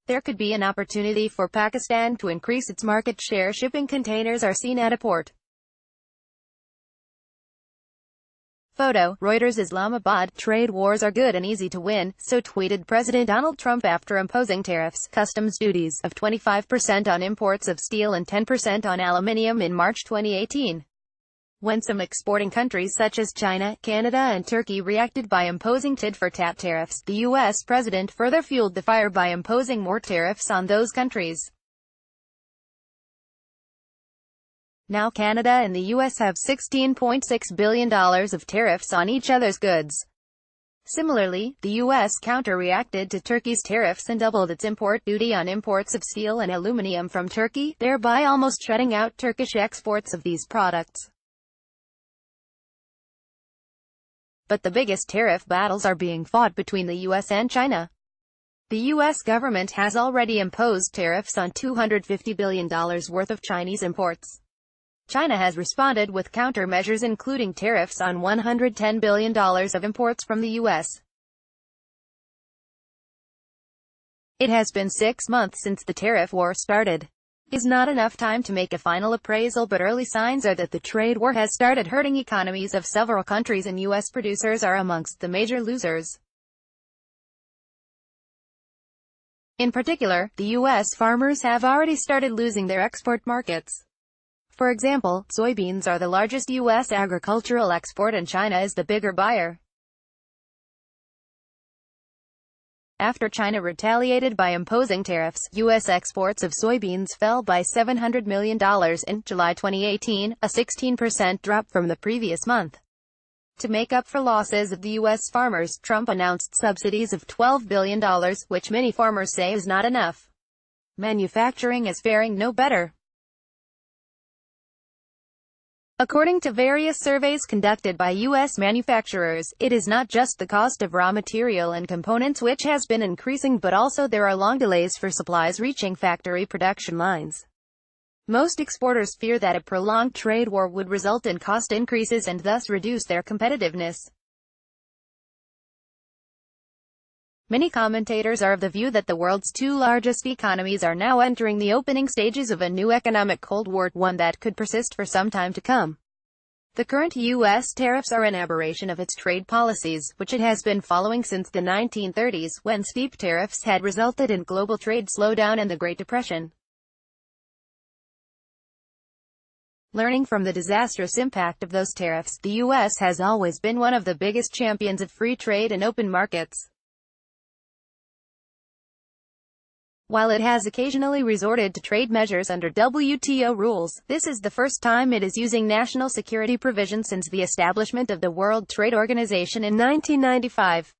There could be an opportunity for Pakistan to increase its market share. Shipping containers are seen at a port. Photo, Reuters Islamabad. Trade wars are good and easy to win, so tweeted President Donald Trump after imposing tariffs, customs duties, of 25% on imports of steel and 10% on aluminium in March 2018. When some exporting countries such as China, Canada and Turkey reacted by imposing tit-for-tat tariffs, the U.S. president further fueled the fire by imposing more tariffs on those countries. Now Canada and the U.S. have $16.6 billion of tariffs on each other's goods. Similarly, the U.S. counter-reacted to Turkey's tariffs and doubled its import duty on imports of steel and aluminium from Turkey, thereby almost shutting out Turkish exports of these products. But the biggest tariff battles are being fought between the U.S. and China. The U.S. government has already imposed tariffs on $250 billion worth of Chinese imports. China has responded with countermeasures including tariffs on $110 billion of imports from the U.S. It has been 6 months since the tariff war started. It is not enough time to make a final appraisal, but early signs are that the trade war has started hurting economies of several countries, and U.S. producers are amongst the major losers. In particular, the U.S. farmers have already started losing their export markets. For example, soybeans are the largest U.S. agricultural export and China is the bigger buyer. After China retaliated by imposing tariffs, U.S. exports of soybeans fell by $700 million in July 2018, a 16% drop from the previous month. To make up for losses of the U.S. farmers, Trump announced subsidies of $12 billion, which many farmers say is not enough. Manufacturing is faring no better. According to various surveys conducted by U.S. manufacturers, it is not just the cost of raw material and components which has been increasing, but also there are long delays for supplies reaching factory production lines. Most exporters fear that a prolonged trade war would result in cost increases and thus reduce their competitiveness. Many commentators are of the view that the world's two largest economies are now entering the opening stages of a new economic Cold War, one that could persist for some time to come. The current U.S. tariffs are an aberration of its trade policies, which it has been following since the 1930s, when steep tariffs had resulted in global trade slowdown and the Great Depression. Learning from the disastrous impact of those tariffs, the U.S. has always been one of the biggest champions of free trade and open markets. While it has occasionally resorted to trade measures under WTO rules, this is the first time it is using national security provisions since the establishment of the World Trade Organization in 1995.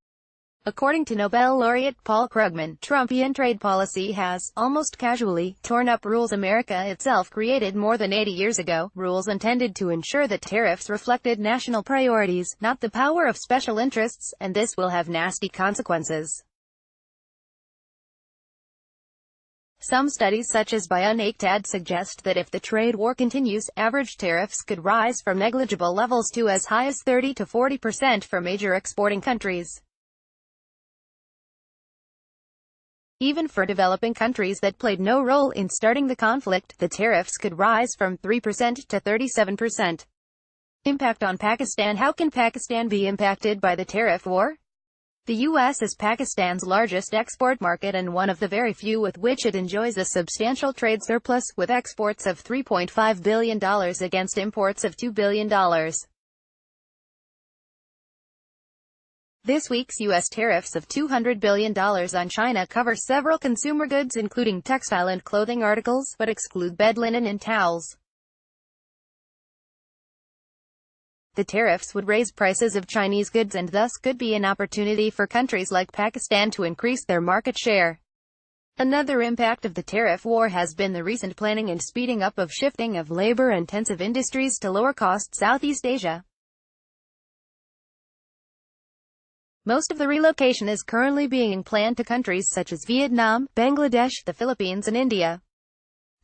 According to Nobel laureate Paul Krugman, Trumpian trade policy has, almost casually, torn up rules America itself created more than 80 years ago, rules intended to ensure that tariffs reflected national priorities, not the power of special interests, and this will have nasty consequences. Some studies such as by UNACTAD suggest that if the trade war continues, average tariffs could rise from negligible levels to as high as 30 to 40% for major exporting countries. Even for developing countries that played no role in starting the conflict, the tariffs could rise from 3% to 37%. Impact on Pakistan. How can Pakistan be impacted by the tariff war? The U.S. is Pakistan's largest export market and one of the very few with which it enjoys a substantial trade surplus, with exports of $3.5 billion against imports of $2 billion. This week's U.S. tariffs of $200 billion on China cover several consumer goods including textile and clothing articles, but exclude bed linen and towels. The tariffs would raise prices of Chinese goods and thus could be an opportunity for countries like Pakistan to increase their market share. Another impact of the tariff war has been the recent planning and speeding up of shifting of labor-intensive industries to lower-cost Southeast Asia. Most of the relocation is currently being planned to countries such as Vietnam, Bangladesh, the Philippines and India.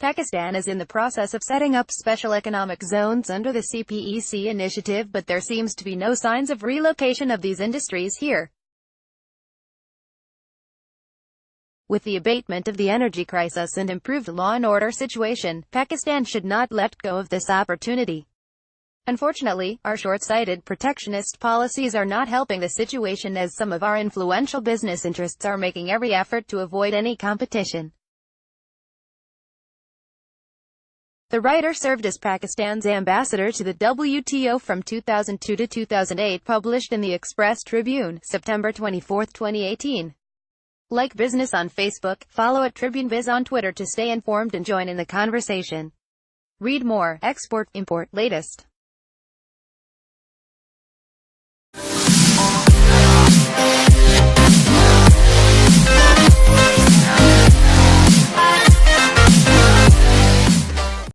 Pakistan is in the process of setting up special economic zones under the CPEC initiative, but there seems to be no signs of relocation of these industries here. With the abatement of the energy crisis and improved law and order situation, Pakistan should not let go of this opportunity. Unfortunately, our short-sighted protectionist policies are not helping the situation, as some of our influential business interests are making every effort to avoid any competition. The writer served as Pakistan's ambassador to the WTO from 2002 to 2008, published in the Express Tribune, September 24, 2018. Like Business on Facebook, follow at TribuneBiz on Twitter to stay informed and join in the conversation. Read more, export, import, latest.